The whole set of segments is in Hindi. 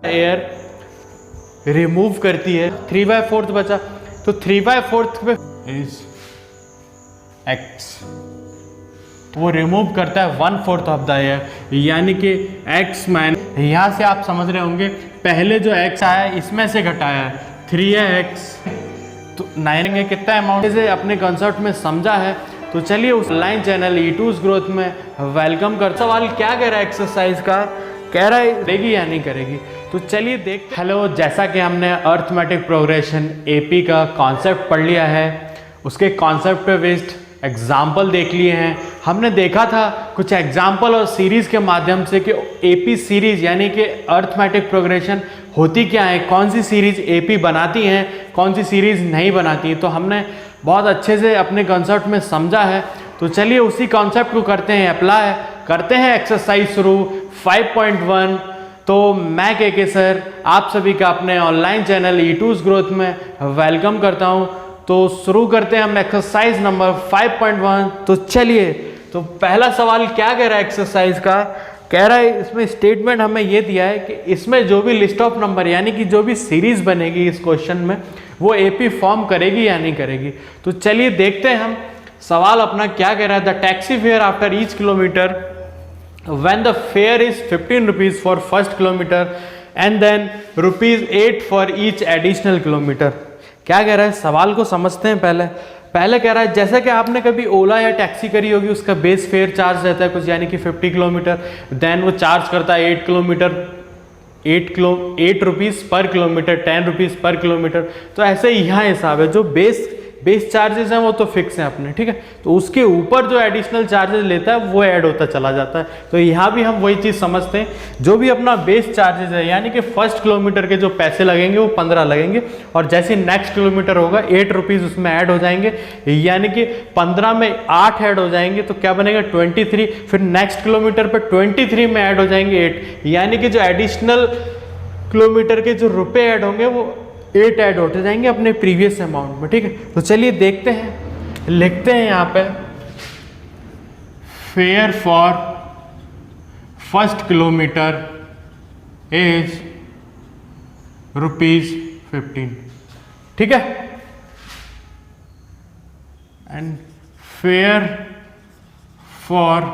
एयर रिमूव करती है, 3/4 बचा, तो 3/4 पे इज x, वो रिमूव करता है 1/4 ऑफ द एयर, यानी कि x माइन, यहाँ से आप समझ रहे होंगे पहले जो x आया इसमें से घटाया है 3 है x, तो 9 में कितना अमाउंट से अपने कंसेप्ट में समझा है। तो चलिए उस ऑनलाइन चैनल E2's ग्रोथ में वेलकम कर। सवाल क्या कह रहा है एक्सरसाइज का, कह रहा है करेगी या नहीं करेगी, तो चलिए देखते। हेलो, जैसा कि हमने अर्थमेटिक प्रोग्रेशन AP का कॉन्सेप्ट पढ़ लिया है, उसके कॉन्सेप्ट पे बेस्ड एग्जाम्पल देख लिए हैं। हमने देखा था कुछ एग्जाम्पल और सीरीज़ के माध्यम से कि AP सीरीज़ यानी कि अर्थमेटिक प्रोग्रेशन होती क्या है, कौन सी सीरीज़ AP बनाती हैं, कौन सी सीरीज़ नहीं बनाती, तो हमने बहुत अच्छे से अपने कॉन्सेप्ट में समझा है। तो चलिए उसी कॉन्सेप्ट को करते हैं अप्लाई, करते हैं एक्सरसाइज शुरू 5.1। तो मैं के सर आप सभी का अपने ऑनलाइन चैनल E2's ग्रोथ में वेलकम करता हूं। तो शुरू करते हैं हम एक्सरसाइज नंबर 5.1। तो चलिए, तो पहला सवाल क्या कह रहा है एक्सरसाइज का, कह रहा है इसमें स्टेटमेंट हमें ये दिया है कि इसमें जो भी लिस्ट ऑफ नंबर यानी कि जो भी सीरीज बनेगी इस क्वेश्चन में वो AP फॉर्म करेगी या नहीं करेगी। तो चलिए देखते हैं हम सवाल अपना क्या कह रहा है। The taxi fare after each kilometre when the fare is 15 rupees for first kilometer and then rupees 8 for each additional kilometer। क्या कह रहा है, सवाल को समझते हैं। पहले कह रहा है जैसा कि आपने कभी ओला या टैक्सी करी होगी, उसका बेस फेयर चार्ज रहता है कुछ यानी कि 50 किलोमीटर, देन वो चार्ज करता है 8 किलोमीटर 8 रुपीज़ पर किलोमीटर, 10 रुपीज़ पर किलोमीटर। तो ऐसे ही यहाँ हिसाब है, जो बेस चार्जेस हैं वो तो फिक्स हैं अपने, ठीक है, तो उसके ऊपर जो एडिशनल चार्जेस लेता है वो ऐड होता चला जाता है। तो यहाँ भी हम वही चीज़ समझते हैं, जो भी अपना बेस चार्जेस है यानी कि फर्स्ट किलोमीटर के जो पैसे लगेंगे वो 15 लगेंगे, और जैसे नेक्स्ट किलोमीटर होगा 8 रुपीज़ उसमें ऐड हो जाएंगे, यानी कि 15 में 8 ऐड हो जाएंगे तो क्या बनेगा 23, फिर नेक्स्ट किलोमीटर पर 23 में ऐड हो जाएंगे 8, यानी कि जो एडिशनल किलोमीटर के जो रुपए ऐड होंगे वो 8 ऐड होते जाएंगे अपने प्रीवियस अमाउंट में, ठीक है। तो चलिए देखते हैं, लिखते हैं यहाँ पे fair for first kilometre is ₹15, ठीक है, and fair for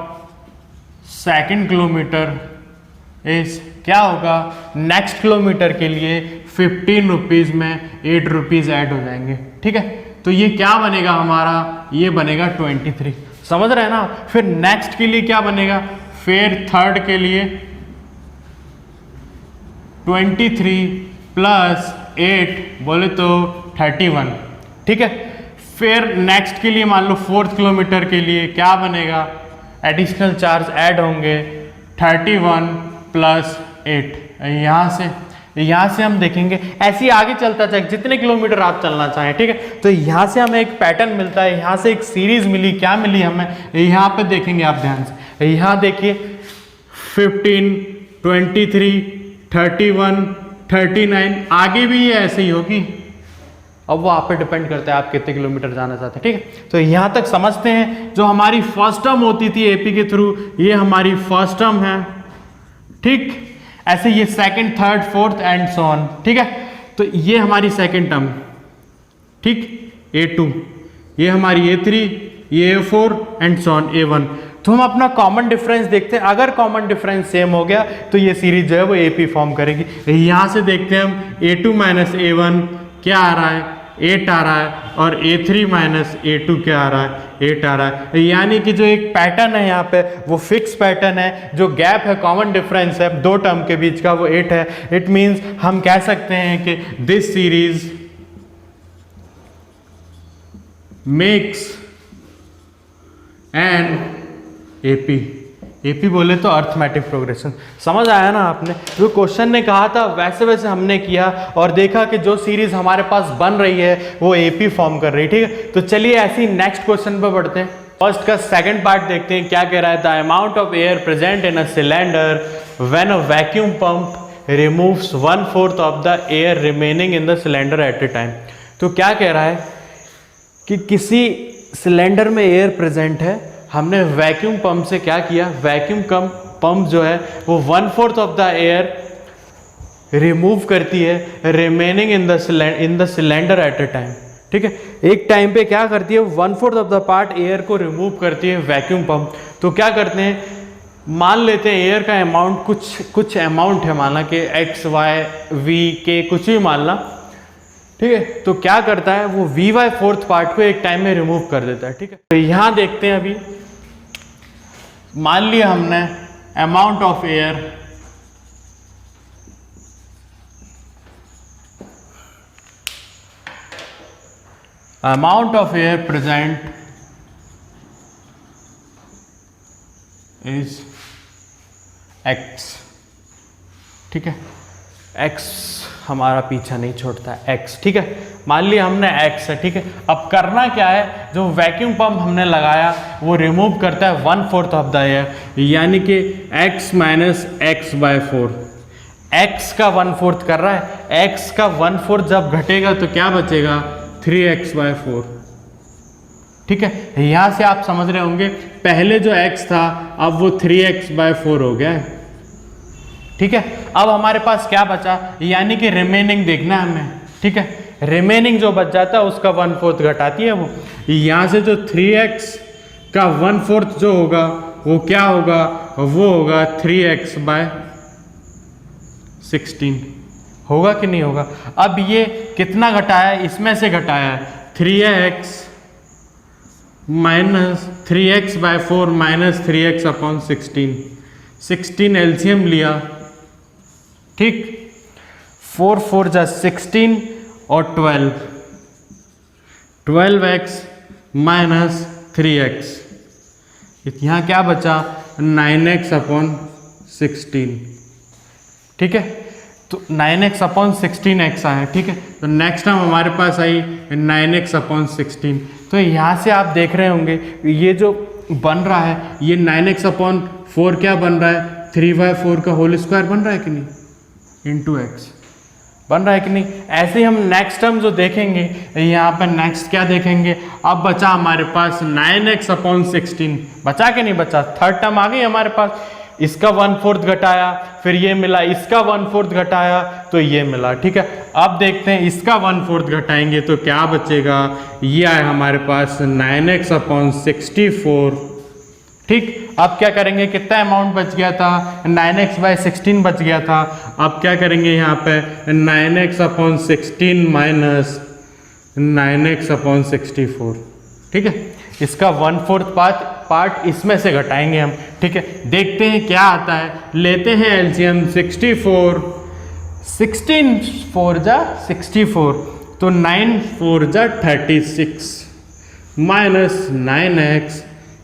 second kilometre is क्या होगा, नेक्स्ट किलोमीटर के लिए 15 रुपीज़ में 8 रुपीज़ ऐड हो जाएंगे, ठीक है। तो ये क्या बनेगा हमारा, ये बनेगा 23, समझ रहे हैं ना। फिर नेक्स्ट के लिए क्या बनेगा, फिर थर्ड के लिए 23 प्लस 8 बोले तो 31, ठीक है। फिर नेक्स्ट के लिए मान लो फोर्थ किलोमीटर के लिए क्या बनेगा, एडिशनल चार्ज ऐड होंगे 31 प्लस 8। यहाँ से हम देखेंगे ऐसे ही आगे चलता जाए जितने किलोमीटर आप चलना चाहें, ठीक है। तो यहाँ से हमें एक पैटर्न मिलता है, यहाँ से एक सीरीज मिली, क्या मिली हमें, यहाँ पे देखेंगे आप ध्यान से, यहाँ देखिए 15, 23, 31, 39, आगे भी ये ऐसे ही होगी। अब वो आप पे डिपेंड करता है आप कितने किलोमीटर जाना चाहते हैं, ठीक है। तो यहाँ तक समझते हैं, जो हमारी फर्स्ट टर्म होती थी AP के थ्रू, ये हमारी फर्स्ट टर्म है, ठीक। ऐसे ये second, third, fourth and so on, ठीक है। तो ये हमारी सेकंड टर्म, ठीक, A2, ये हमारी A3, ये A4 and so on A1। तो हम अपना कॉमन डिफरेंस देखते हैं, अगर कॉमन डिफरेंस सेम हो गया तो ये सीरीज जो है वो AP फॉर्म करेगी। यहाँ से देखते हैं हम A2 माइनस A1 क्या आ रहा है, 8 आ रहा है, और A3 माइनस A2 क्या आ रहा है, 8 आ रहा है। यानी कि जो एक पैटर्न है यहाँ पे वो फिक्स पैटर्न है, जो गैप है, कॉमन डिफरेंस है दो टर्म के बीच का, वो 8 है। इट मीन्स हम कह सकते हैं कि this series makes an AP बोले तो अर्थमेटिक प्रोग्रेशन। समझ आया ना आपने, जो क्वेश्चन ने कहा था वैसे वैसे हमने किया और देखा कि जो सीरीज हमारे पास बन रही है वो AP फॉर्म कर रही है, ठीक है। तो चलिए ऐसे ही नेक्स्ट क्वेश्चन पे बढ़ते हैं। फर्स्ट का सेकंड पार्ट देखते हैं क्या कह रहा है। The amount of air present in a cylinder when a vacuum pump removes 1/4 of the air remaining in the cylinder eight A time. तो क्या कह रहा है कि किसी सिलेंडर में एयर प्रेजेंट है, हमने वैक्यूम पंप से क्या किया, वैक्यूम पंप जो है वो 1/4 ऑफ द एयर रिमूव करती है remaining in the cylinder at a time. ठीक है, एक टाइम पे क्या करती है, 1/4 ऑफ द पार्ट एयर को रिमूव करती है वैक्यूम पंप। तो क्या करते हैं, मान लेते हैं एयर का अमाउंट कुछ अमाउंट है, माना कि x y v k कुछ भी मान ला। ठीक है, तो क्या करता है वो v/4 पार्ट को एक टाइम में रिमूव कर देता है। ठीक है, तो यहां देखते हैं, अभी मान लिया हमने amount of air present is x। ठीक है, x हमारा पीछा नहीं छोड़ता है, x। ठीक है, मान लिया हमने x है। ठीक है, अब करना क्या है, जो वैक्यूम पंप हमने लगाया वो रिमूव करता है 1/4 ऑफ द एयर, यानी कि x माइनस x/4। x का 1/4 कर रहा है, x का 1/4 जब घटेगा तो क्या बचेगा, 3x/4। ठीक है, यहां से आप समझ रहे होंगे पहले जो x था अब वो 3x/4 हो गया है। ठीक है, अब हमारे पास क्या बचा, यानी कि रिमेनिंग देखना है हमें। ठीक है, रिमेनिंग जो बच जाता है उसका 1/4 घटाती है वो। यहां से जो 3x का 1/4 जो होगा वो क्या होगा, वो होगा 3x/16। होगा कि नहीं होगा। अब ये कितना घटाया है, इसमें से घटाया है 3x minus 3x/4 minus 3x/16। 16 LCM लिया। ठीक, 4 4 जा 16 और 12x माइनस 3x। यहाँ क्या बचा, 9x/16। ठीक है, तो 9x/16x आया। ठीक है, तो नेक्स्ट टाइम हमारे पास आई 9x/16। तो यहाँ से आप देख रहे होंगे ये जो बन रहा है, ये 9x/4 क्या बन रहा है, 3/4 का होल स्क्वायर बन रहा है कि नहीं, इंटू x बन रहा है कि नहीं। ऐसे ही हम नेक्स्ट टर्म जो देखेंगे, यहाँ पर नेक्स्ट क्या देखेंगे, अब बचा हमारे पास 9x/16। बचा कि नहीं बचा, थर्ड टर्म आ गई हमारे पास। इसका 1/4 घटाया, फिर ये मिला, इसका 1/4 घटाया तो ये मिला। ठीक है, अब देखते हैं इसका 1/4 घटाएंगे तो क्या बचेगा, ये आया हमारे पास 9x/64। ठीक, अब क्या करेंगे, कितना अमाउंट बच गया था, 9x/16 बच गया था। अब क्या करेंगे यहाँ पे 9x/16 माइनस 9x/64। ठीक है, इसका 1/4 पार्ट इसमें से घटाएंगे हम। ठीक है, देखते हैं क्या आता है, लेते हैं एलसीएम 64, 16 4 जा 64, तो 9 4 जा 36 माइनस 9x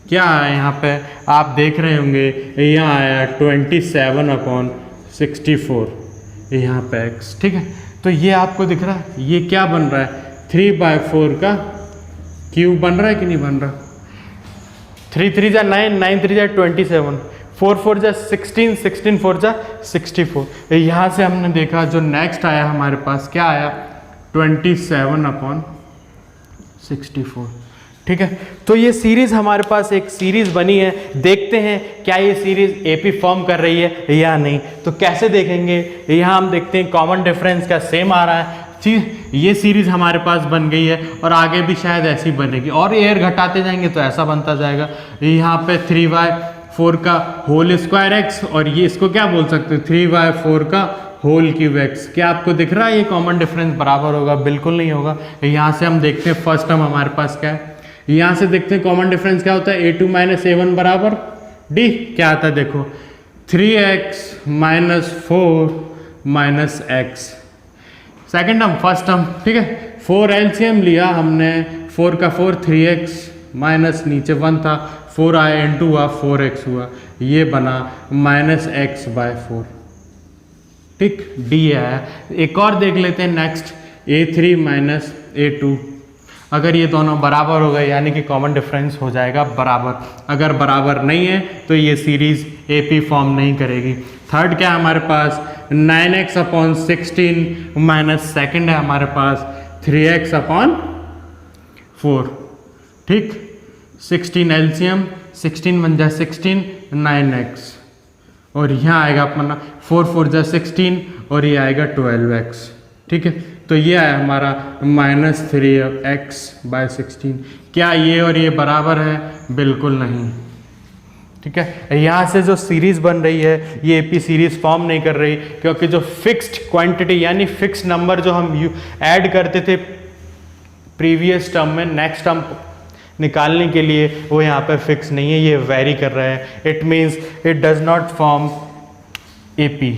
क्या है यहाँ पे आप देख रहे होंगे, यहाँ आया 27/64 यहाँ पे x। ठीक है, तो ये आपको दिख रहा है, ये क्या बन रहा है, 3/4 का क्यूब बन रहा है कि नहीं बन रहा। 3 3 जा 9, 9 3 जा 27, 4 4 जा 16, 16 4 जा 64। यहाँ से हमने देखा जो नेक्स्ट आया हमारे पास क्या आया, 27/64। ठीक है, तो ये सीरीज हमारे पास एक सीरीज बनी है। देखते हैं क्या ये सीरीज एपी फॉर्म कर रही है या नहीं। तो कैसे देखेंगे, यहाँ हम देखते हैं कॉमन डिफरेंस का सेम आ रहा है। ये सीरीज हमारे पास बन गई है और आगे भी शायद ऐसी बनेगी, और एयर घटाते जाएंगे तो ऐसा बनता जाएगा। यहाँ पे 3/4 का होल स्क्वायर एक्स, और ये इसको क्या बोल सकते हैं, 3/4 का होल क्यूब एक्स। क्या आपको दिख रहा है ये कॉमन डिफरेंस बराबर होगा, बिल्कुल नहीं होगा। यहाँ से हम देखते हैं फर्स्ट टर्म हमारे पास क्या है, यहाँ से देखते हैं कॉमन डिफरेंस क्या होता है, a2 माइनस a1 बराबर d। क्या आता है देखो, 3x minus 4 minus x। Second term, first term. ठीक है, 4 एलसीएम लिया हमने, 4 का 4 3x माइनस नीचे 1 था, 4 आया इंटू हुआ 4x हुआ, ये बना -x/4। ठीक, d आया। एक और देख लेते हैं नेक्स्ट, a3 माइनस a2। अगर ये दोनों बराबर हो गए यानी कि कॉमन डिफरेंस हो जाएगा बराबर। अगर बराबर नहीं है तो ये सीरीज एपी फॉर्म नहीं करेगी। थर्ड क्या है हमारे पास, 9x/16 माइनस सेकेंड है हमारे पास 3x/4। ठीक, 16 एलसीएम, 16 बन जाए 16, 9x और यहाँ आएगा अपना 4 4 जा 16 और ये आएगा 12x। ठीक है, तो ये आया हमारा -3x/16। क्या ये और ये बराबर है? बिल्कुल नहीं। ठीक है, यहाँ से जो सीरीज बन रही है ये एपी सीरीज फॉर्म नहीं कर रही, क्योंकि जो फिक्स्ड क्वांटिटी यानी फिक्स नंबर जो हम ऐड करते थे प्रीवियस टर्म में नेक्स्ट टर्म निकालने के लिए, वो यहाँ पे फिक्स नहीं है, ये वेरी कर रहा है। It means it does not form AP.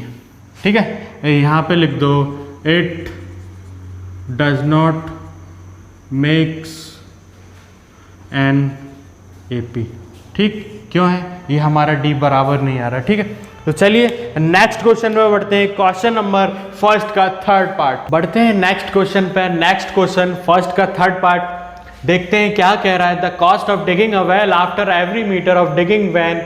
ठीक है, यहाँ पे लिख दो it does not makes an AP. ठीक, क्यों है? ये हमारा डी बराबर नहीं आ रहा। ठीक है, तो चलिए नेक्स्ट क्वेश्चन में बढ़ते हैं। क्वेश्चन नंबर फर्स्ट का थर्ड पार्ट बढ़ते हैं नेक्स्ट क्वेश्चन पे। नेक्स्ट क्वेश्चन फर्स्ट का थर्ड पार्ट देखते हैं क्या कह रहा है। The cost of digging a well after every meter of digging when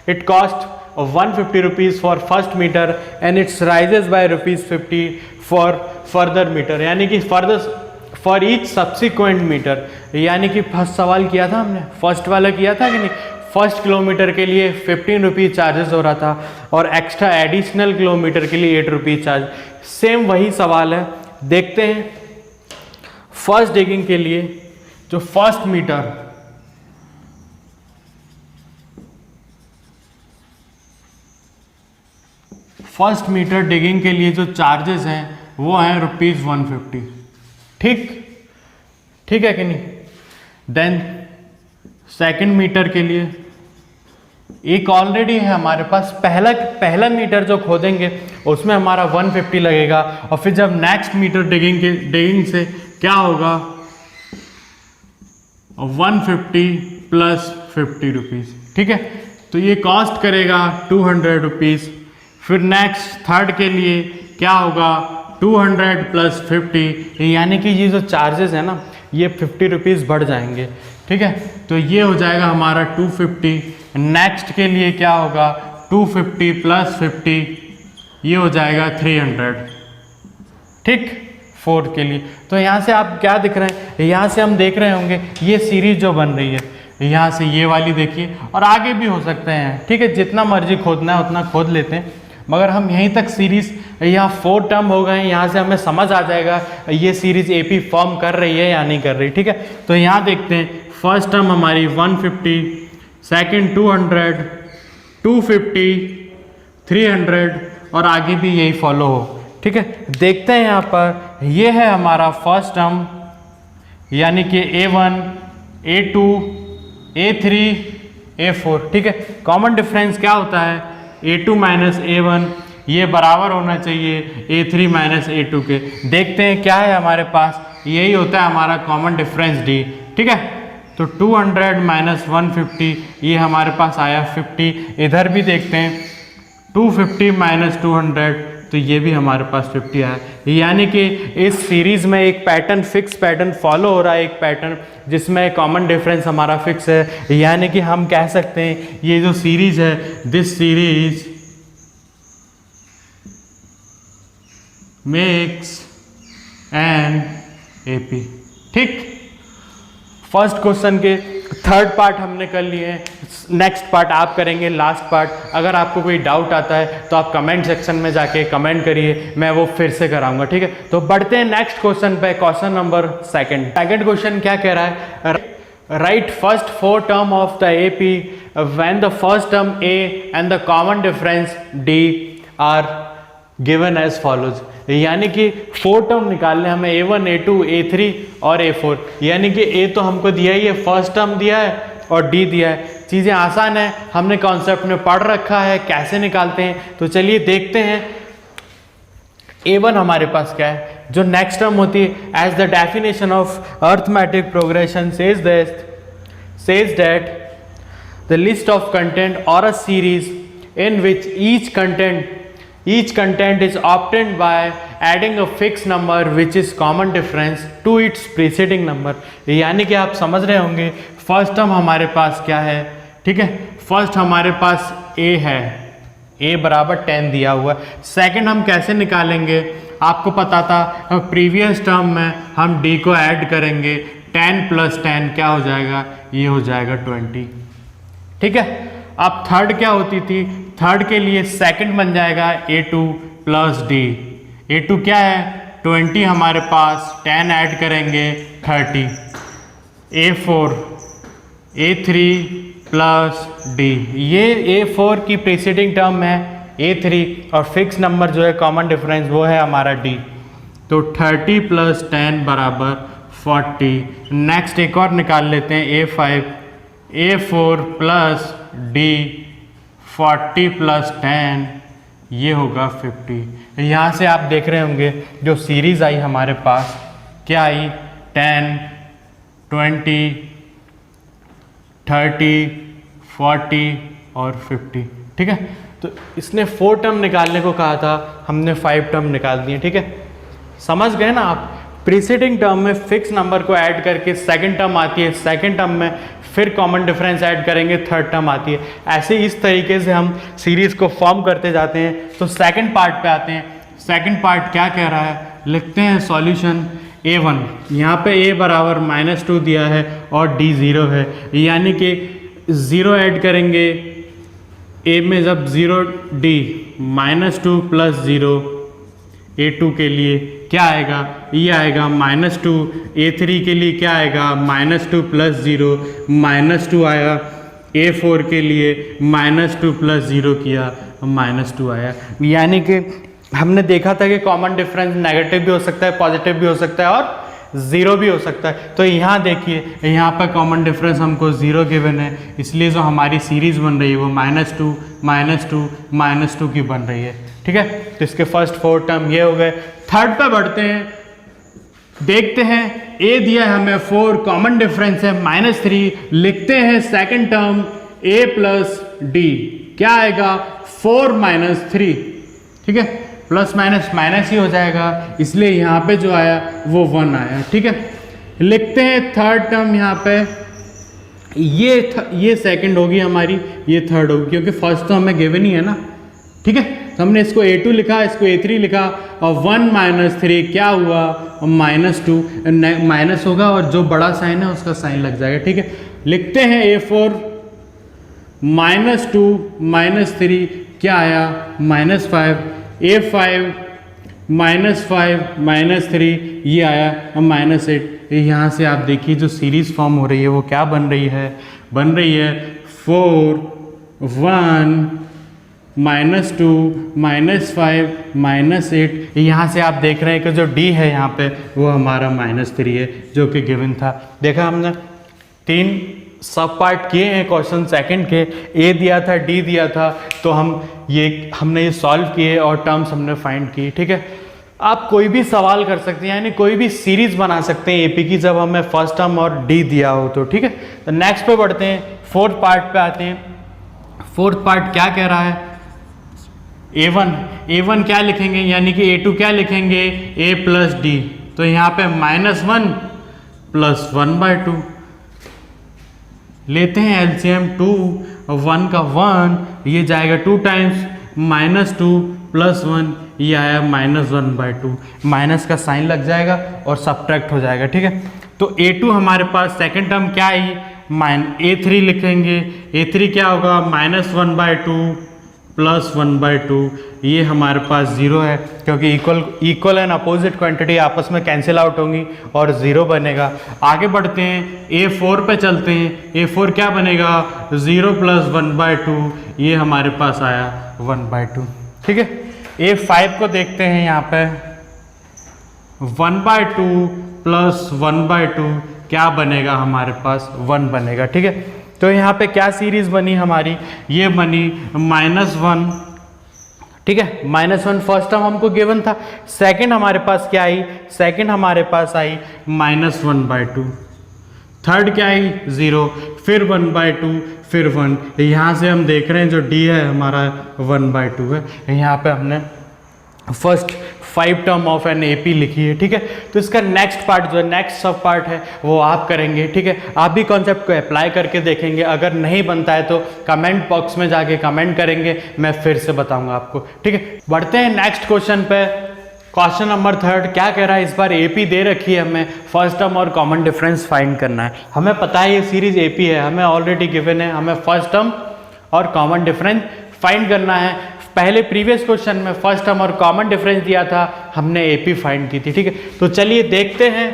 it cost 150 rupees for first meter and it's rises by ₹50 for further meter, यानी कि फॉर ईच सब्सिक्वेंट मीटर। यानी कि फर्स्ट सवाल किया था हमने, फर्स्ट वाला किया था कि नहीं, फर्स्ट किलोमीटर के लिए 15 रुपीज चार्जेस हो रहा था और एक्स्ट्रा एडिशनल किलोमीटर के लिए 8 रुपीज चार्ज। सेम वही सवाल है। देखते हैं फर्स्ट डिगिंग के लिए जो फर्स्ट मीटर डिगिंग के लिए जो चार्जेस हैं वो हैं ₹150। ठीक है कि नहीं। देन सेकंड मीटर के लिए एक ऑलरेडी है हमारे पास, पहला मीटर जो खोदेंगे उसमें हमारा 150 लगेगा, और फिर जब नेक्स्ट मीटर डिगिंग से क्या होगा 150 + 50 रुपीज। ठीक है, तो ये कॉस्ट करेगा 200 रुपीज। फिर नेक्स्ट थर्ड के लिए क्या होगा 200 + 50, यानी कि ये जो चार्जेस है ना ये 50 रुपीज बढ़ जाएंगे। ठीक है, तो ये हो जाएगा हमारा 250। नेक्स्ट के लिए क्या होगा 250 + 50, ये हो जाएगा 300। ठीक, फोर्थ के लिए। तो यहाँ से आप क्या दिख रहे हैं, यहाँ से हम देख रहे होंगे ये सीरीज जो बन रही है, यहाँ से ये वाली देखिए, और आगे भी हो सकते हैं। ठीक है, जितना मर्जी खोदना है उतना खोद लेते हैं, मगर हम यहीं तक सीरीज, यहाँ 4 टर्म हो गए, यहाँ से हमें समझ आ जाएगा ये सीरीज एपी फॉर्म कर रही है या नहीं कर रही। ठीक है, तो यहाँ देखते हैं फर्स्ट टर्म हमारी 150, सेकंड 200, 250, 300 और आगे भी यही फॉलो हो। ठीक है, देखते हैं यहाँ पर ये है हमारा फर्स्ट टर्म, यानी कि A1, A2, A3, A4। ठीक है, कॉमन डिफरेंस क्या होता है A2 - A1, ये बराबर होना चाहिए A3 - A2 के। देखते हैं क्या है हमारे पास, यही होता है हमारा कॉमन डिफरेंस D। ठीक है, तो 200 - 150 ये हमारे पास आया 50। इधर भी देखते हैं 250 - 200, तो ये भी हमारे पास 50 आया। यानी कि इस सीरीज में एक पैटर्न, फिक्स पैटर्न फॉलो हो रहा है, एक पैटर्न जिसमें कॉमन डिफरेंस हमारा फिक्स है। यानी कि हम कह सकते हैं ये जो सीरीज है, this series makes an AP. ठीक, फर्स्ट क्वेश्चन के थर्ड पार्ट हमने कर लिए हैं। नेक्स्ट पार्ट आप करेंगे, लास्ट पार्ट। अगर आपको कोई डाउट आता है तो आप कमेंट सेक्शन में जाके कमेंट करिए, मैं वो फिर से कराऊंगा। ठीक है, तो बढ़ते हैं नेक्स्ट क्वेश्चन पे। क्वेश्चन नंबर सेकंड क्वेश्चन क्या कह रहा है, right first 4 term of the AP when the first term a and the common difference d are given as follows. यानी कि 4 टर्म निकालने हमें A1, A2, A3 और A4। यानी कि A तो हमको दिया ही है, फर्स्ट टर्म दिया है और D दिया है। चीज़ें आसान है, हमने कॉन्सेप्ट में पढ़ रखा है कैसे निकालते हैं। तो चलिए देखते हैं। A1 हमारे पास क्या है, जो नेक्स्ट टर्म होती है, as the definition of arithmetic progression says that the list of content और a series in which each content is obtained by adding a fixed number which is common difference to its preceding number। यानी कि आप समझ रहे होंगे फर्स्ट टर्म हमारे पास क्या है। ठीक है, फर्स्ट हमारे पास A है, A बराबर 10 दिया हुआ है। सेकंड हम कैसे निकालेंगे, आपको पता था प्रीवियस टर्म में हम D को ऐड करेंगे, 10 + 10 क्या हो जाएगा, ये हो जाएगा 20। ठीक है, अब थर्ड क्या होती थी, थर्ड के लिए सेकंड बन जाएगा A2 प्लस डी। A2 क्या है 20 हमारे पास, 10 ऐड करेंगे 30, A4 A3 प्लस डी। ये A4 की प्रीसीडिंग टर्म है A3 और फिक्स नंबर जो है कॉमन डिफरेंस वो है हमारा D। तो 30 प्लस 10 बराबर 40। नेक्स्ट एक और निकाल लेते हैं A5 A4 plus D 40 plus 10 ये होगा 50। यहाँ से आप देख रहे होंगे जो सीरीज आई हमारे पास क्या आई, 10 20 30 40 और 50। ठीक है, तो इसने 4 टर्म निकालने को कहा था, हमने 5 टर्म निकाल दिए। ठीक है, समझ गए ना आप। प्रीसीडिंग टर्म में फिक्स नंबर को ऐड करके सेकंड टर्म आती है, सेकंड टर्म में फिर कॉमन डिफरेंस ऐड करेंगे, थर्ड टर्म आती है। ऐसे इस तरीके से हम सीरीज को फॉर्म करते जाते हैं। तो सेकंड पार्ट पे आते हैं। सेकंड पार्ट क्या कह रहा है, लिखते हैं सॉल्यूशन A1। यहाँ पे A बराबर -2 दिया है और D 0 है, यानी कि 0 ऐड करेंगे A में, जब 0 D -2 प्लस 0 A2 के लिए क्या आएगा, ये आएगा -2। A3 के लिए क्या आएगा, -2 प्लस 0 -2 आया। A4 के लिए -2 प्लस 0 किया, -2 आया। यानी कि हमने देखा था कि कॉमन डिफरेंस नेगेटिव भी हो सकता है, पॉजिटिव भी हो सकता है और 0 भी हो सकता है। तो यहाँ देखिए, यहाँ पर कॉमन डिफरेंस हमको 0 गिवन है, इसलिए जो हमारी सीरीज बन रही है वो -2 -2 -2 की बन रही है। ठीक है, तो इसके फर्स्ट 4 टर्म ये हो गए। थर्ड पे बढ़ते हैं, देखते हैं A दिया है हमें 4, कॉमन डिफरेंस है -3, लिखते हैं second term A plus D, क्या आएगा 4 -3। ठीक है, प्लस माइनस माइनस ही हो जाएगा, इसलिए यहाँ पे जो आया वो 1 आया। ठीक है, लिखते हैं थर्ड टर्म यहाँ पे, ये सेकंड होगी हमारी, ये थर्ड होगी, क्योंकि फर्स्ट तो हमें गिवन ही है ना। ठीक है, तो हमने इसको A2 लिखा, इसको A3 लिखा और 1 -3 क्या हुआ, -2 माइनस होगा और जो बड़ा साइन है उसका साइन लग जाएगा। ठीक है, लिखते हैं A4 -2 -3 क्या आया -5, A5 -5 -3 ये आया -8। यहाँ से आप देखिए जो सीरीज फॉर्म हो रही है वो क्या बन रही है, 4 1 -2 -5 -8। यहाँ से आप देख रहे हैं कि जो D है यहाँ पे वो हमारा -3 है, जो कि गिवन था। देखा हमने 3 सब पार्ट किए हैं क्वेश्चन सेकंड के, A दिया था, D दिया था, तो हमने ये सॉल्व किए और टर्म्स हमने फाइंड की। ठीक है, आप कोई भी सवाल कर सकते हैं, यानी कोई भी सीरीज बना सकते हैं AP की, जब हमें फर्स्ट टर्म और D दिया हो तो। ठीक है, तो नेक्स्ट पे बढ़ते हैं, फोर्थ पार्ट पे आते हैं। फोर्थ पार्ट क्या कह रहा है, A1 क्या लिखेंगे, यानी कि A2 क्या लिखेंगे, A प्लस D। तो यहाँ पे -1 प्लस 1/2 लेते हैं एलसीएम, 2 और 1 का 1, ये जाएगा 2 टाइम्स, -2 प्लस 1 ये आया -1/2, माइनस का साइन लग जाएगा और सब्ट्रैक्ट हो जाएगा। ठीक है, तो A2 हमारे पास सेकंड टर्म क्या आई, A3 लिखेंगे, A3 क्या होगा -1/2 प्लस 1/2, ये हमारे पास 0 है, क्योंकि इक्वल एंड अपोजिट क्वांटिटी आपस में कैंसिल आउट होंगी और 0 बनेगा। आगे बढ़ते हैं, A4 पे चलते हैं। A4 क्या बनेगा, 0 प्लस 1/2, ये हमारे पास आया 1/2। ठीक है, A5 को देखते हैं, यहाँ पे 1/2 प्लस 1/2 क्या बनेगा हमारे पास, 1 बनेगा। ठीक है, तो यहाँ पे क्या सीरीज बनी हमारी, ये बनी -1। ठीक है, -1 फर्स्ट टर्म हमको गिवन था, सेकंड हमारे पास क्या आई, सेकंड हमारे पास आई -1/2, थर्ड क्या आई 0, फिर 1/2, फिर 1। यहाँ से हम देख रहे हैं जो D है हमारा 1/2 है। यहाँ पे हमने first 5 term of an AP लिखी है। ठीक है, तो इसका नेक्स्ट पार्ट जो है, नेक्स्ट सब पार्ट है, वो आप करेंगे। ठीक है, आप भी कॉन्सेप्ट को अप्लाई करके देखेंगे, अगर नहीं बनता है तो कमेंट बॉक्स में जाके कमेंट करेंगे, मैं फिर से बताऊंगा आपको। ठीक है, बढ़ते हैं नेक्स्ट क्वेश्चन पे। क्वेश्चन नंबर 3 क्या कह रहा है, इस बार AP दे रखी है, हमें फर्स्ट टर्म और कॉमन डिफरेंस फाइंड करना है। हमें पता है ये सीरीज AP है, हमें ऑलरेडी गिवन है, हमें फर्स्ट टर्म और कॉमन डिफरेंस फाइंड करना है। पहले प्रीवियस क्वेश्चन में फर्स्ट टर्म और कॉमन डिफरेंस दिया था, हमने एपी फाइंड की थी, ठीक है। तो चलिए देखते हैं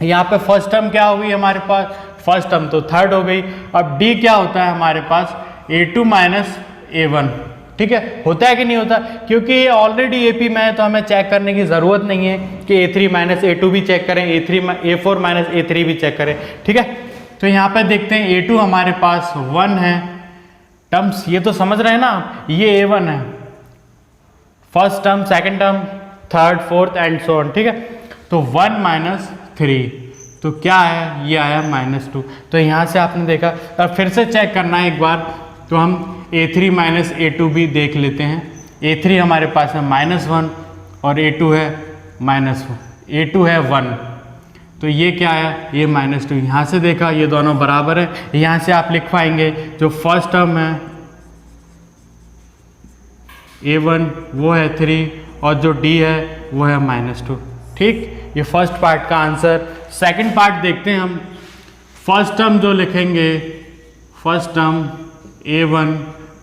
यहाँ पे फर्स्ट टर्म क्या होगी हमारे पास, फर्स्ट टर्म तो थर्ड हो गई। अब डी क्या होता है हमारे पास, a2 माइनस a1, ठीक है। होता है कि नहीं होता, क्योंकि ये ऑलरेडी एपी में है तो हमें चेक करने की ज़रूरत नहीं है कि a3 माइनस a2 भी चेक करें, a4 माइनस a3 भी चेक करें, ठीक है। तो यहाँ पे देखते हैं a2 हमारे पास 1 है, टर्म्स ये तो समझ रहे हैं ना आप, ये a1 है, first term, second term, third, fourth and so on, ठीक है। तो 1 माइनस 3, तो क्या है, ये आया -2। तो यहाँ से आपने देखा, अब फिर से चेक करना है एक बार, तो हम a3 माइनस a2 भी देख लेते हैं। a3 हमारे पास है -1 और a2 है -1, a2 है 1, तो ये क्या है, ये -2। यहाँ से देखा ये दोनों बराबर है, यहाँ से आप लिख पाएंगे जो फर्स्ट टर्म है a1 वो है 3 और जो d है वो है -2, ठीक। ये फर्स्ट पार्ट का आंसर। सेकंड पार्ट देखते हैं हम। फर्स्ट टर्म जो लिखेंगे, फर्स्ट टर्म a1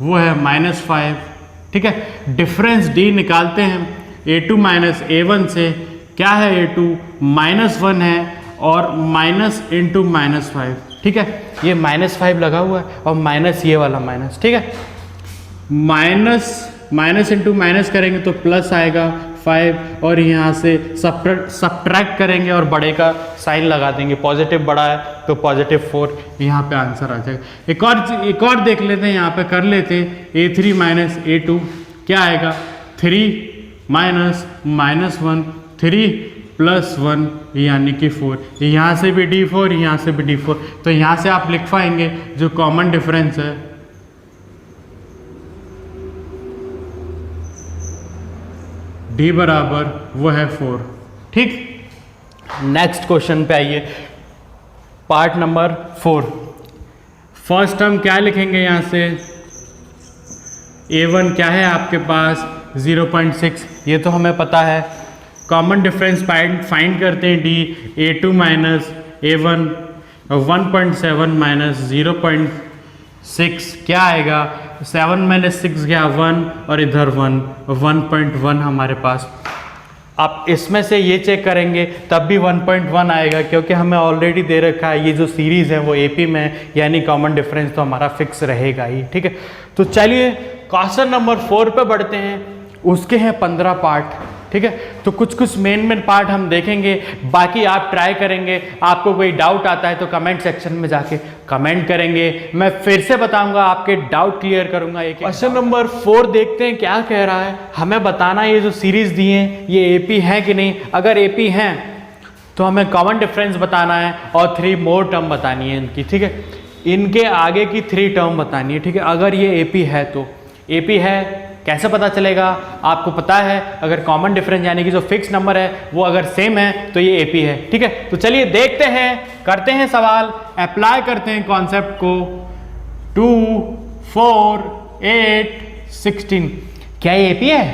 वो है -5, ठीक है। डिफरेंस d निकालते हैं a2 माइनस a1 से, क्या है a2 -1 है और माइनस इंटू -5, ठीक है। ये -5 लगा हुआ है और माइनस ये वाला माइनस, ठीक है। माइनस इंटू माइनस करेंगे तो प्लस आएगा 5 और यहाँ से सब्ट्रैक्ट करेंगे और बड़े का साइन लगा देंगे, पॉजिटिव बड़ा है तो +4, यहाँ पे आंसर आ जाएगा। एक और देख लेते हैं, यहाँ पे कर लेते हैं a3 माइनस a2, क्या आएगा 3 माइनस -1, 3 प्लस 1 यानी कि 4, यहाँ से भी d4, यहाँ से भी d4, तो यहाँ से आप लिख पाएंगे जो कॉमन डिफरेंस है d बराबर वो है 4, ठीक। नेक्स्ट क्वेश्चन पे आइए, पार्ट नंबर 4। फर्स्ट टर्म क्या लिखेंगे, यहाँ से a1 क्या है आपके पास 0.6, ये तो हमें पता है। कॉमन डिफरेंस फाइंड करते हैं d, a2 minus a1 1.7 minus 0.6 क्या आएगा, 7 माइनस 6 गया 1 और इधर 1.1 हमारे पास। आप इसमें से ये चेक करेंगे तब भी 1.1 आएगा, क्योंकि हमें ऑलरेडी दे रखा है ये जो सीरीज़ है वो एपी में है, यानी कॉमन डिफरेंस तो हमारा फिक्स रहेगा ही, ठीक है। तो चलिए क्वेश्चन नंबर 4 पे बढ़ते हैं। उसके हैं 15 पार्ट, ठीक है। तो कुछ मेन पार्ट हम देखेंगे, बाकी आप ट्राई करेंगे। आपको कोई डाउट आता है तो कमेंट सेक्शन में जाके कमेंट करेंगे, मैं फिर से बताऊंगा, आपके डाउट क्लियर करूंगा। एक क्वेश्चन नंबर 4 देखते हैं क्या कह रहा है। हमें बताना ये जो सीरीज दी है ये एपी है कि नहीं। अगर एपी हैं तो हमें कॉमन डिफरेंस बताना है और 3 मोर टर्म बतानी है इनकी, ठीक है। इनके आगे की 3 टर्म बतानी है, ठीक है। अगर ये एपी है तो, एपी है कैसे पता चलेगा, आपको पता है अगर कॉमन डिफरेंस यानी कि जो फिक्स नंबर है वो अगर सेम है तो ये एपी है, ठीक है। तो चलिए देखते हैं, करते हैं सवाल, अप्लाई करते हैं कॉन्सेप्ट को। 2 4 8 16 क्या ये एपी है,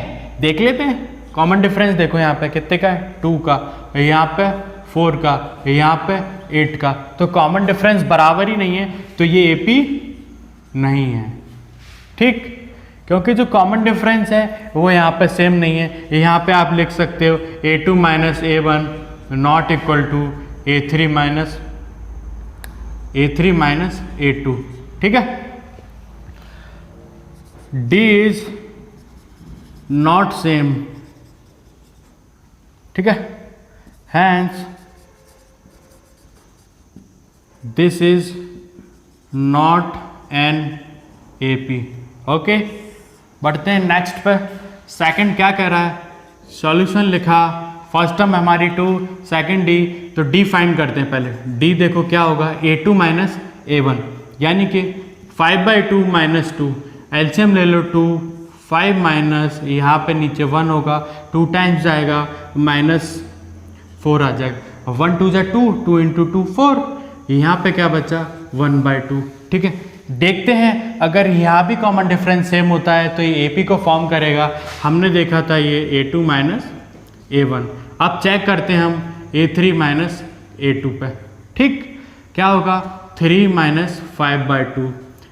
देख लेते हैं। कॉमन डिफरेंस देखो यहाँ पे कितने का है, 2 का, यहाँ पे 4 का, यहाँ पे 8 का, तो कॉमन डिफरेंस बराबर ही नहीं है, तो ये एपी नहीं है, ठीक। क्योंकि जो कॉमन डिफरेंस है वो यहाँ पे सेम नहीं है। यहाँ पे आप लिख सकते हो a2 minus a1 not equal to a3 minus a2, ठीक है। d इज नॉट सेम, ठीक है। Hence this is not an AP, okay. बढ़ते हैं नेक्स्ट पे। सेकंड क्या कह रहा है, सॉल्यूशन लिखा, फर्स्ट टर्म हमारी 2, सेकंड d, तो d फाइंड करते हैं पहले। d देखो क्या होगा, a2 माइनस a1 यानी कि 5/2 माइनस 2, एलसीएम ले लो 2, 5 माइनस यहाँ पे नीचे 1 होगा, 2 टाइम्स जाएगा -4 आ जाएगा, 1 2 2, 2 इंटू 2 4, यहाँ पे क्या बचा 1/2, ठीक है। देखते हैं अगर यहाँ भी कॉमन डिफरेंस सेम होता है तो ये एपी को फॉर्म करेगा। हमने देखा था ये a2 माइनस a1, अब चेक करते हैं हम a3 माइनस a2 पे, ठीक। क्या होगा 3 माइनस 5/2,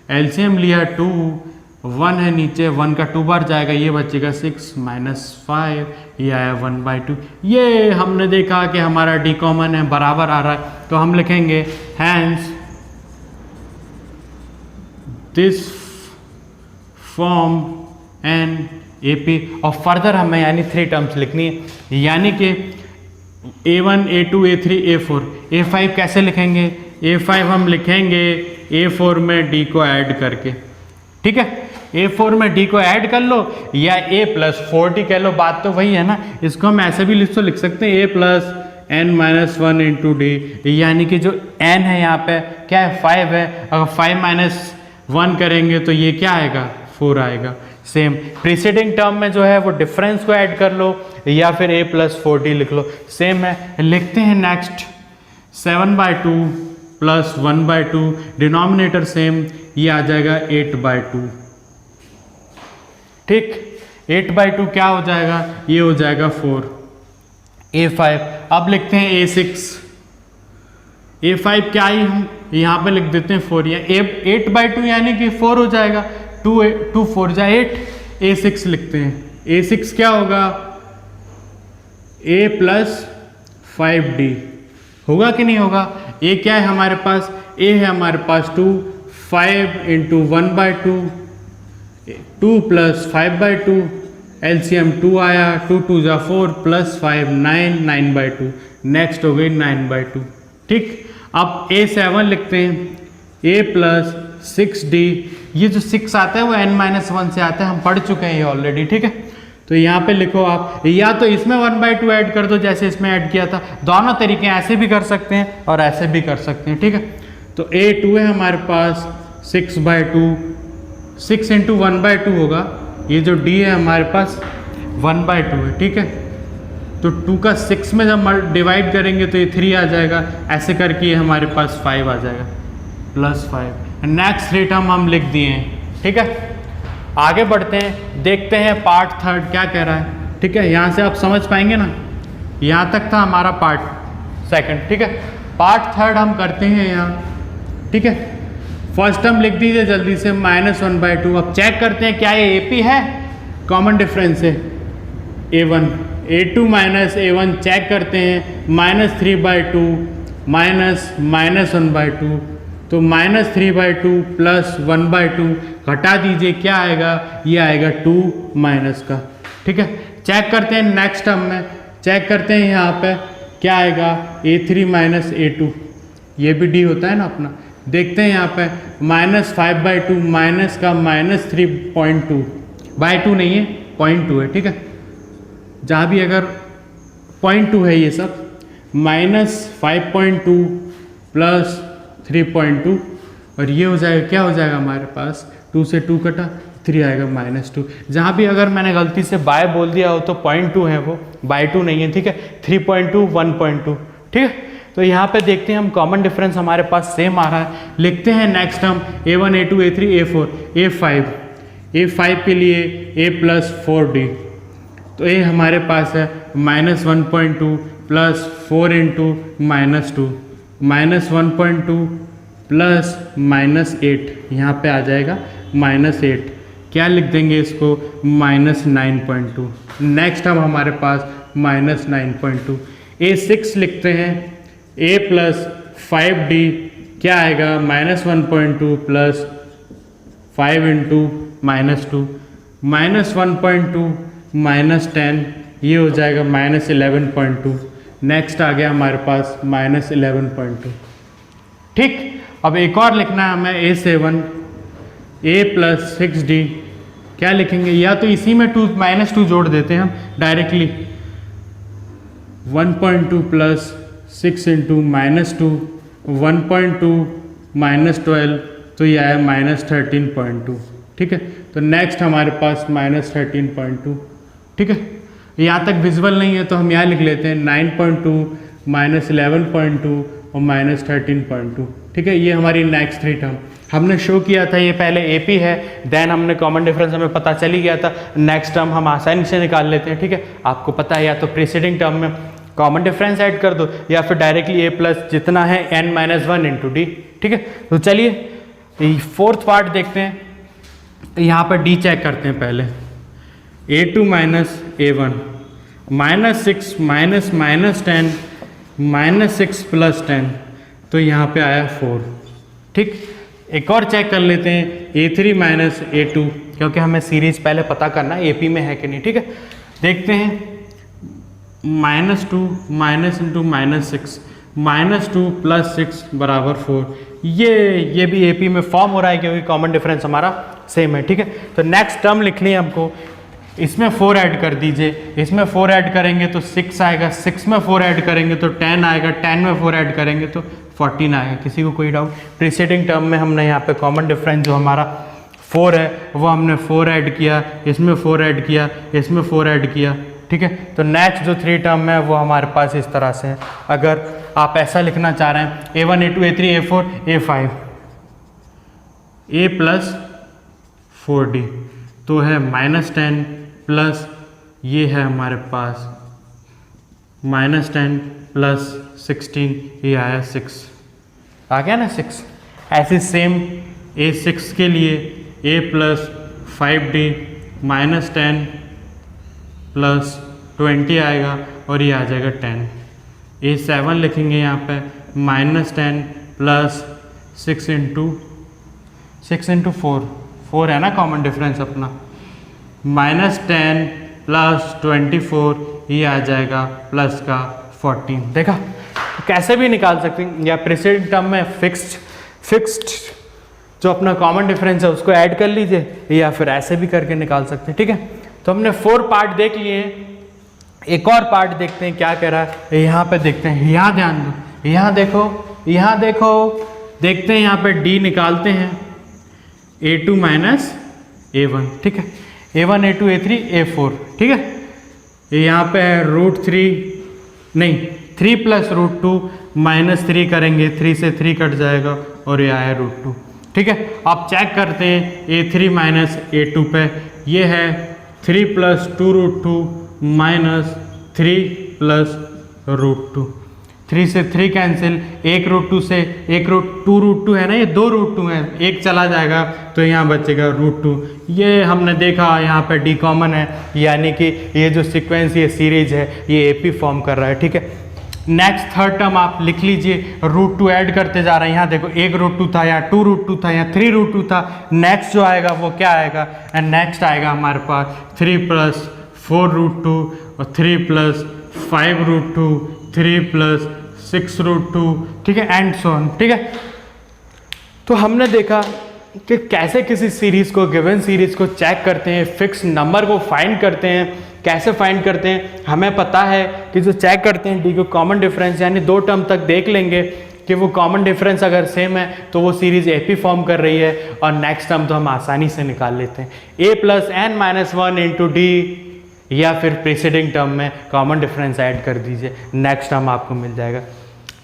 एलसीएम लिया 2, 1 है नीचे, 1 का 2 बार जाएगा, ये बचेगा 6 -5, ये आया 1/2। ये हमने देखा कि हमारा डी कॉमन है, बराबर आ रहा है, तो हम लिखेंगे hence this form an AP। और फर्दर हमें यानी 3 टर्म्स लिखनी है, यानी कि A1 A2 A3 A4। A5 कैसे लिखेंगे? A5 हम लिखेंगे A4 में D को ऐड करके, ठीक है। A4 में D को ऐड कर लो या A+4D कह लो, बात तो वही है ना। इसको हम ऐसे भी लिख सकते हैं A+n-1 इंटू D, यानी कि जो n है यहाँ पे क्या है 5 है, अगर 5 - 1 करेंगे तो ये क्या आएगा 4 आएगा। सेम प्रीसीडिंग टर्म में जो है वो डिफरेंस को ऐड कर लो या फिर A+4D लिख लो, सेम है। लिखते हैं नेक्स्ट 7/2 + 1/2, डिनोमिनेटर सेम, ये आ जाएगा 8/2, ठीक। 8/2 क्या हो जाएगा? ये हो जाएगा 4। A5 अब लिखते हैं A6। A5 क्या ही हम यहाँ पे लिख देते हैं 4, या 8/2 यानी कि 4 हो जाएगा, 2 4 जा 8। A6 लिखते हैं, A6 क्या होगा? A+5D होगा कि नहीं होगा? A क्या है हमारे पास? A है हमारे पास 2, 5 × 1/2, 2 + 5/2, LCM 2 आया, 2 2 जा 4 + 5 9, 9/2, नेक्स्ट हो गई 9/2, ठीक। अब A7 लिखते हैं, A+6D। ये जो 6 आता है वो n-1 से आता है, हम पढ़ चुके हैं ये ऑलरेडी, ठीक है। तो यहाँ पे लिखो आप, या तो इसमें 1/2 ऐड कर दो जैसे इसमें ऐड किया था, दोनों तरीके ऐसे भी कर सकते हैं और ऐसे भी कर सकते हैं, ठीक है। तो A2 है हमारे पास 6/2, 6 × 1/2 होगा, ये जो D है हमारे पास 1/2 है, ठीक है। तो 2 का 6 में जब डिवाइड करेंगे तो ये 3 आ जाएगा, ऐसे करके ये हमारे पास 5 आ जाएगा, +5। नेक्स्ट थ्री टर्म हम लिख दिए हैं, ठीक है। आगे बढ़ते हैं, देखते हैं पार्ट थर्ड क्या कह रहा है, ठीक है। यहाँ से आप समझ पाएंगे ना, यहाँ तक था हमारा पार्ट सेकंड, ठीक है। पार्ट थर्ड हम करते हैं यहाँ, ठीक है। फर्स्ट टर्म लिख दीजिए जल्दी से, -1/2। अब चेक करते हैं क्या ये AP है, कॉमन डिफरेंस है A1, A2 - A1 चेक करते हैं, -3/2 -1/2, तो -3/2 + 1/2 घटा दीजिए, क्या आएगा? ये आएगा 2 का, ठीक है। चेक करते हैं नेक्स्ट टर्म में, चेक करते हैं यहाँ पे क्या आएगा, A3 - A2, ये भी D होता है ना अपना। देखते हैं यहाँ पे -5/2 माइनस का -3.2/2 नहीं है, 0.2 है, ठीक है। जहाँ भी अगर 0.2 है ये सब, -5.2 + 3.2, और ये हो जाएगा, क्या हो जाएगा हमारे पास, 2 से 2 कटा, 3 आएगा -2। जहाँ भी अगर मैंने गलती से बाय बोल दिया हो तो 0.2 है वो, /2 नहीं है, ठीक है। 3.2 1.2, ठीक है। तो यहाँ पे देखते हैं हम, कॉमन डिफरेंस हमारे पास सेम आ रहा है। लिखते हैं next term A1 A2 A3 A4 A5 के लिए A+4D, तो ये हमारे पास है -1.2 + 4 × -2, -1.2 + -8, यहाँ पे आ जाएगा -8। क्या लिख देंगे इसको, -9.2। नेक्स्ट हम हमारे पास -9.2। A6 लिखते हैं, A+5D क्या आएगा, -1.2 + 5 × -2, -1.2 -10, ये हो जाएगा -11.2। नेक्स्ट आ गया हमारे पास -11.2, ठीक। अब एक और लिखना है हमें, A7 A+6D क्या लिखेंगे, या तो इसी में -2 जोड़ देते हैं हम डायरेक्टली, 1.2 + 6 × -2, 1.2 -12, तो ये आया -13.2, ठीक है। तो नेक्स्ट हमारे पास -13.2, ठीक है। यहाँ तक विजुअल नहीं है तो हम यहाँ लिख लेते हैं 9.2 -11.2 और -13.2, ठीक है। ये हमारी नेक्स्ट थ्री टर्म हमने शो किया था, ये पहले AP है, देन हमने कॉमन डिफरेंस हमें पता चल ही गया था। नेक्स्ट टर्म हम आसानी से निकाल लेते हैं, ठीक है। आपको पता है, या तो प्रीसीडिंग टर्म में कॉमन डिफरेंस ऐड कर दो या फिर डायरेक्टली A+ जितना है n-1 × D, ठीक है। तो चलिए फोर्थ पार्ट देखते हैं, तो यहाँ पर डी चेक करते हैं पहले। A2 माइनस A1 -6 -10 -6 + 10, तो यहाँ पे आया 4। ठीक, एक और चेक कर लेते हैं A3 माइनस A2, क्योंकि हमें सीरीज पहले पता करना है AP में है कि नहीं। ठीक है, देखते हैं -2 -6 -2 + 6 = 4। ये भी AP में फॉर्म हो रहा है क्योंकि कॉमन डिफरेंस हमारा सेम है। ठीक है, तो नेक्स्ट टर्म लिख लिया हमको, इसमें 4 ऐड कर दीजिए, इसमें 4 ऐड करेंगे तो 6 आएगा, 6 में 4 ऐड करेंगे तो 10 आएगा, 10 में 4 ऐड करेंगे तो 14 आएगा। किसी को कोई डाउट? प्रीसीडिंग टर्म में हमने यहाँ पे कॉमन डिफरेंस जो हमारा 4 है वो हमने 4 ऐड किया, इसमें 4 ऐड किया, इसमें 4 ऐड किया। ठीक है, तो नेक्स्ट जो 3 टर्म है वो हमारे पास इस तरह से है। अगर आप ऐसा लिखना चाह रहे हैं A1 A2 A3 A4 A5 A + 4D, तो है -10 प्लस ये है हमारे पास -10 + 16, ये आया 6, आ गया ना 6। ऐसे सेम A6 के लिए A + 5D -10 + 20 आएगा और ये आ जाएगा 10। A7 लिखेंगे यहाँ पे -10 + 6 × 4 है ना कॉमन डिफरेंस अपना, -10 + 24, ये आ जाएगा प्लस का 14। देखा, तो कैसे भी निकाल सकते हैं, या प्रीसीडिंग टर्म में फिक्स्ड जो अपना कॉमन डिफरेंस है उसको ऐड कर लीजिए, या फिर ऐसे भी करके निकाल सकते हैं। ठीक है, तो हमने 4 पार्ट देख लिए, एक और पार्ट देखते हैं क्या कह रहा है। यहाँ पे देखते हैं, यहाँ ध्यान दो, यहाँ देखो, देखते हैं यहाँ पे D निकालते हैं A2 माइनस A1। ठीक है, A1 A2 A3 A4। ठीक है, यहाँ पे √3 + √2 -3 करेंगे, 3 से 3 कट जाएगा और ये आया √2। ठीक है, आप चेक करते हैं A3 माइनस A2 पे, ये है 3 + 2√2 -3 + √2, 3 से 3 कैंसिल, 1 √2 से 2 √2 है ना, ये 2 √2 है, एक चला जाएगा तो यहाँ बचेगा √2। ये हमने देखा यहाँ पे D कॉमन है, यानी कि ये जो सीक्वेंस, ये सीरीज है, ये AP फॉर्म कर रहा है। ठीक है, नेक्स्ट थर्ड टर्म आप लिख लीजिए, √2 ऐड करते जा रहे हैं। यहाँ देखो 1 √2 था, यहाँ 2 √2 था, यहाँ 3 √2 था। नेक्स्ट जो आएगा वो क्या आएगा, एंड नेक्स्ट आएगा हमारे पास 3 + 4 √2 और 3 + 5 √2, 3 + 6 √2। ठीक है, एंड सो ऑन। ठीक है, तो हमने देखा कि कैसे किसी सीरीज को, गिवन सीरीज को चेक करते हैं, फिक्स नंबर को फाइंड करते हैं। कैसे फाइंड करते हैं, हमें पता है कि जो चेक करते हैं D को कॉमन डिफरेंस, यानी 2 टर्म तक देख लेंगे कि वो कॉमन डिफरेंस अगर सेम है तो वो सीरीज AP फॉर्म कर रही है, और नेक्स्ट टर्म तो हम आसानी से निकाल लेते हैं, A + n-1 × D, या फिर प्रीसीडिंग टर्म में कॉमन डिफरेंस ऐड कर दीजिए, नेक्स्ट टर्म आपको मिल जाएगा।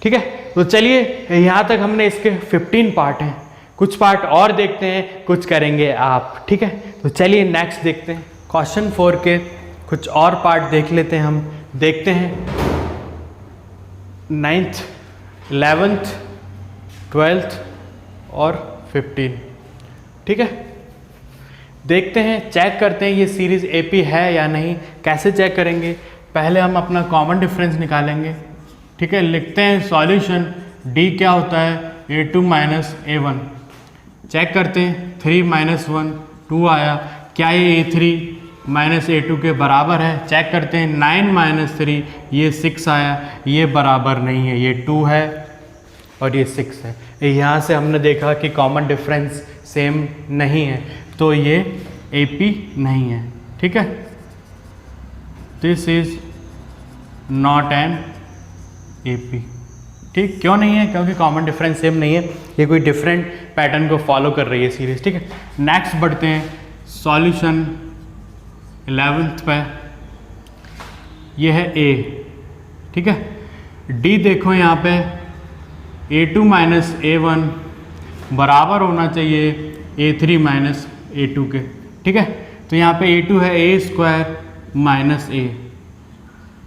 ठीक है, तो चलिए यहाँ तक हमने इसके 15 पार्ट हैं, कुछ पार्ट और देखते हैं, कुछ करेंगे आप। ठीक है, तो चलिए नेक्स्ट देखते हैं, क्वेश्चन 4 के कुछ और पार्ट देख लेते हैं। हम देखते हैं 9th 11th 12th और 15। ठीक है, देखते हैं, चेक करते हैं ये सीरीज AP है या नहीं। कैसे चेक करेंगे, पहले हम अपना कॉमन डिफरेंस निकालेंगे। ठीक है, लिखते हैं सॉल्यूशन, D क्या होता है, A2 माइनस A1। चेक करते हैं 3 - 1 2 आया, क्या ये A3 माइनस A2 के बराबर है। चेक करते हैं 9 - 3, ये 6 आया, ये बराबर नहीं है, ये 2 है और ये 6 है। यहाँ से हमने देखा कि कॉमन डिफरेंस सेम नहीं है, तो ये AP नहीं है। ठीक है, this is not an AP। ठीक, क्यों नहीं है, क्योंकि कॉमन डिफरेंस सेम नहीं है, ये कोई डिफरेंट पैटर्न को फॉलो कर रही है सीरीज। ठीक है, नेक्स्ट बढ़ते हैं सॉल्यूशन 11th पे, ये है A। ठीक है, D देखो यहाँ पे A2 माइनस A1 बराबर होना चाहिए A3 माइनस A2 के। ठीक है, तो यहाँ पे A2 है A² - A।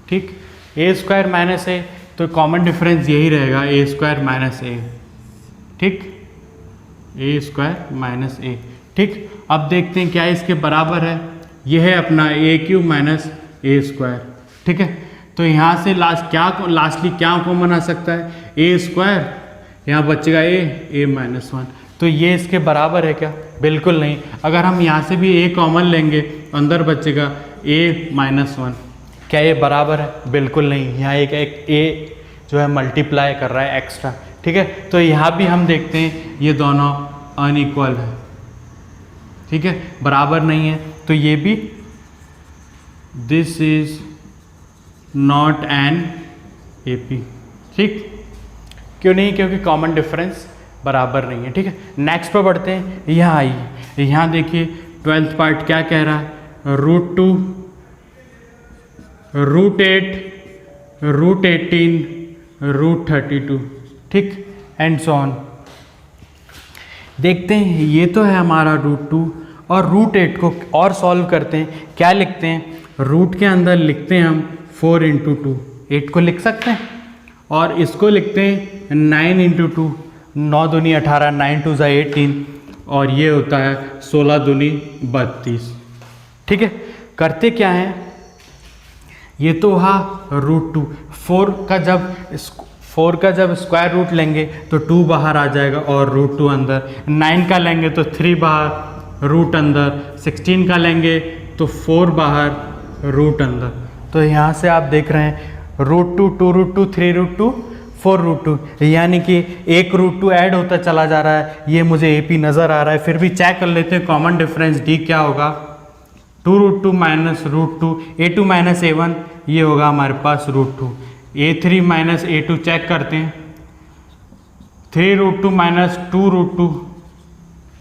ठीक, A² - A, तो कॉमन डिफरेंस यही रहेगा A² - A। ठीक, ए स्क्वायर माइनस ए। ठीक, अब देखते हैं क्या इसके बराबर है। यह है अपना ए क्यूब माइनस ए स्क्वायर। ठीक है, तो यहाँ से लास्टली क्या कॉमन आ सकता है, ए स्क्वायर, यहाँ बचेगा ए माइनस वन। तो ये इसके बराबर है क्या, बिल्कुल नहीं। अगर हम यहाँ से भी ए कॉमन लेंगे अंदर बचेगा ए माइनस वन। क्या ये बराबर है, बिल्कुल नहीं। यहाँ एक ए जो है मल्टीप्लाई कर रहा है एक्स्ट्रा। ठीक है, तो यहाँ भी हम देखते हैं ये दोनों अनइक्वल है। ठीक है, बराबर नहीं है, तो ये भी this is not an AP. ठीक, क्यों नहीं, क्योंकि कॉमन डिफरेंस बराबर नहीं है। ठीक है, नेक्स्ट पर बढ़ते हैं। यहाँ आइए, यहाँ देखिए 12th पार्ट क्या कह रहा है, √2 √8 √18 √32। ठीक, एंड सो ऑन। देखते हैं, ये तो है हमारा √2 और √8 को और सॉल्व करते हैं। क्या लिखते हैं, रूट के अंदर लिखते हैं हम 4 × 2, 8 को लिख सकते हैं, और इसको लिखते हैं 9 × 2, 9 दूनी 18, 9 2 18, और ये होता है 16 दूनी 32। ठीक है, करते क्या है, ये तो हुआ √2। 4 का जब स्क्वायर रूट लेंगे तो 2 बाहर आ जाएगा और √2 अंदर। 9 का लेंगे तो 3 बाहर, रूट अंदर। 16 का लेंगे तो 4 बाहर, रूट अंदर। तो यहाँ से आप देख रहे हैं √2 2√2 3√2 4√2, यानी कि एक √2 ऐड होता चला जा रहा है। ये मुझे AP नज़र आ रहा है। फिर भी चेक कर लेते हैं कॉमन डिफरेंस D क्या होगा, 2√2 माइनस √2, A2 माइनस A1, ये होगा हमारे पास √2। A3 माइनस A2 चेक करते हैं, 3√2 माइनस 2√2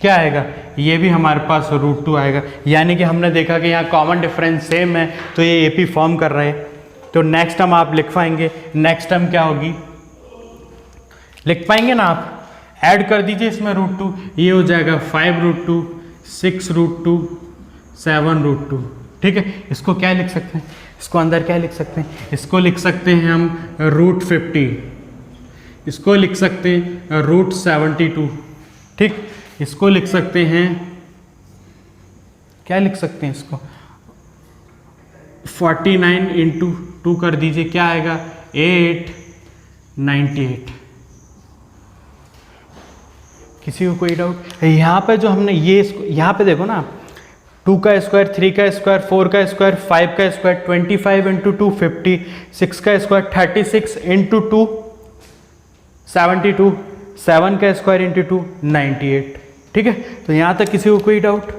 क्या आएगा, ये भी हमारे पास √2 आएगा। यानी कि हमने देखा कि यहाँ कॉमन डिफरेंस सेम है, तो ये AP फॉर्म कर रहे हैं। तो नेक्स्ट टर्म आप लिख पाएंगे, नेक्स्ट टर्म क्या होगी, लिख पाएंगे ना आप, ऐड कर दीजिए इसमें √2, ये हो जाएगा 5√2 6√2 7√2। ठीक है, इसको क्या लिख सकते हैं, इसको अंदर क्या लिख सकते हैं, इसको लिख सकते हैं हम √50, इसको लिख सकते हैं √72। ठीक, इसको लिख सकते हैं, क्या लिख सकते हैं इसको, 49 × 2 कर दीजिए, क्या आएगा 898। किसी को कोई डाउट यहाँ पे, जो हमने ये यहाँ पे देखो ना, 2 का स्क्वायर 3 का स्क्वायर 4 का स्क्वायर 5 का स्क्वायर 25 × 2 50, 6 का स्क्वायर 36 × 2 72, 7 का स्क्वायर × 2 98। ठीक है, तो यहाँ तक किसी को कोई डाउट,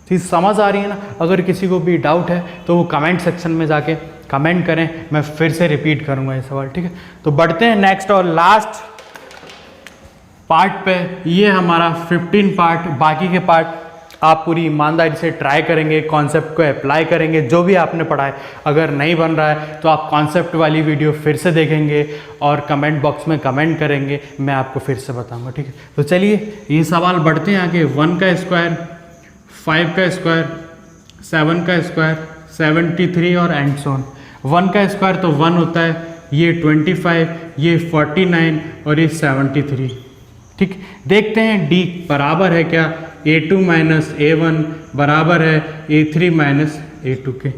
चीज़ समझ आ रही है ना। अगर किसी को भी डाउट है तो वो कमेंट सेक्शन में जाके कमेंट करें, मैं फिर से रिपीट करूँगा ये सवाल। ठीक है, तो बढ़ते हैं नेक्स्ट और लास्ट पार्ट पे। ये हमारा 15 पार्ट, बाकी के पार्ट आप पूरी ईमानदारी से ट्राई करेंगे, कॉन्सेप्ट को अप्लाई करेंगे, जो भी आपने पढ़ा है। अगर नहीं बन रहा है तो आप कॉन्सेप्ट वाली वीडियो फिर से देखेंगे और कमेंट बॉक्स में कमेंट करेंगे, मैं आपको फिर से बताऊंगा। ठीक है, तो चलिए ये सवाल बढ़ते हैं आगे। 1 का स्क्वायर 5 का स्क्वायर 7 का स्क्वायर 73 और एंड सो ऑन। 1 का स्क्वायर तो 1 होता है, ये 25, ये 49 और ये 73। ठीक, देखते हैं D बराबर है क्या A2 माइनस A1 बराबर है A3 माइनस A2 के।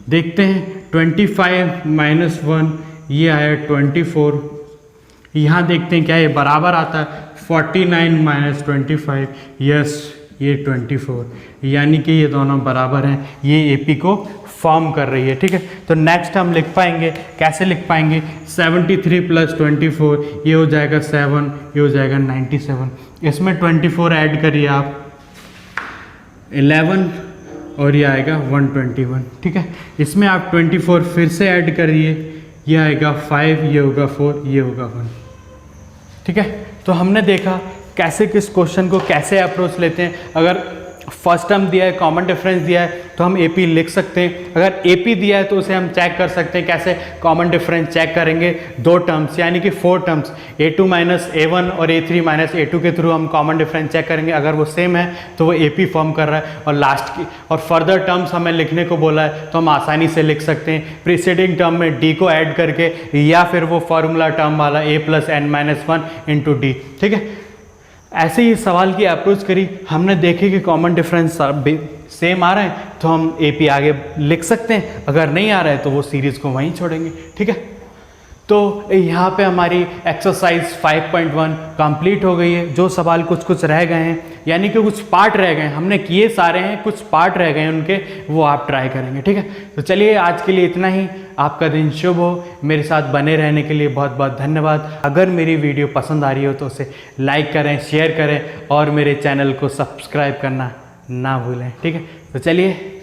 देखते हैं 25 माइनस 1, ये आया 24। यहाँ देखते हैं क्या ये बराबर आता है 49 माइनस 25, यस ये 24, यानी कि ये दोनों बराबर हैं, ये AP को फॉर्म कर रही है। ठीक है, तो नेक्स्ट हम लिख पाएंगे, कैसे लिख पाएंगे, 73 + 24, ये हो जाएगा 7, ये हो जाएगा 97। इसमें 24 ऐड करिए आप 11 और ये आएगा 121। ठीक है, इसमें आप 24 फिर से ऐड करिए, ये आएगा 5, ये होगा 4, ये होगा 1। ठीक है, तो हमने देखा कैसे किस क्वेश्चन को कैसे अप्रोच लेते हैं। अगर फर्स्ट टर्म दिया है, कॉमन डिफरेंस दिया है तो हम AP लिख सकते हैं। अगर AP दिया है तो उसे हम चेक कर सकते हैं, कैसे कॉमन डिफरेंस चेक करेंगे, 2 टर्म्स यानी कि 4 टर्म्स, A2 माइनस A1 और A3 माइनस A2 के थ्रू हम कॉमन डिफरेंस चेक करेंगे। अगर वो सेम है तो वो AP फॉर्म कर रहा है। और लास्ट की और फर्दर टर्म्स हमें लिखने को बोला है तो हम आसानी से लिख सकते हैं प्रीसीडिंग टर्म में D को ऐड करके, या फिर वो फॉर्मूला टर्म वाला A + n - 1 × D। ठीक है, ऐसे ही सवाल की अप्रोच करी, हमने देखे कि कॉमन डिफरेंस सेम आ रहे हैं तो हम AP आगे लिख सकते हैं, अगर नहीं आ रहा है तो वो सीरीज़ को वहीं छोड़ेंगे। ठीक है, तो यहाँ पे हमारी एक्सरसाइज 5.1 कंप्लीट हो गई है। जो सवाल कुछ रह गए हैं, यानी कि कुछ पार्ट रह गए हैं, हमने किए सारे हैं, कुछ पार्ट रह गए हैं उनके, वो आप ट्राई करेंगे। ठीक है, तो चलिए आज के लिए इतना ही। आपका दिन शुभ हो। मेरे साथ बने रहने के लिए बहुत बहुत धन्यवाद। अगर मेरी वीडियो पसंद आ रही हो तो उसे लाइक करें, शेयर करें और मेरे चैनल को सब्सक्राइब करना ना भूलें। ठीक है, तो चलिए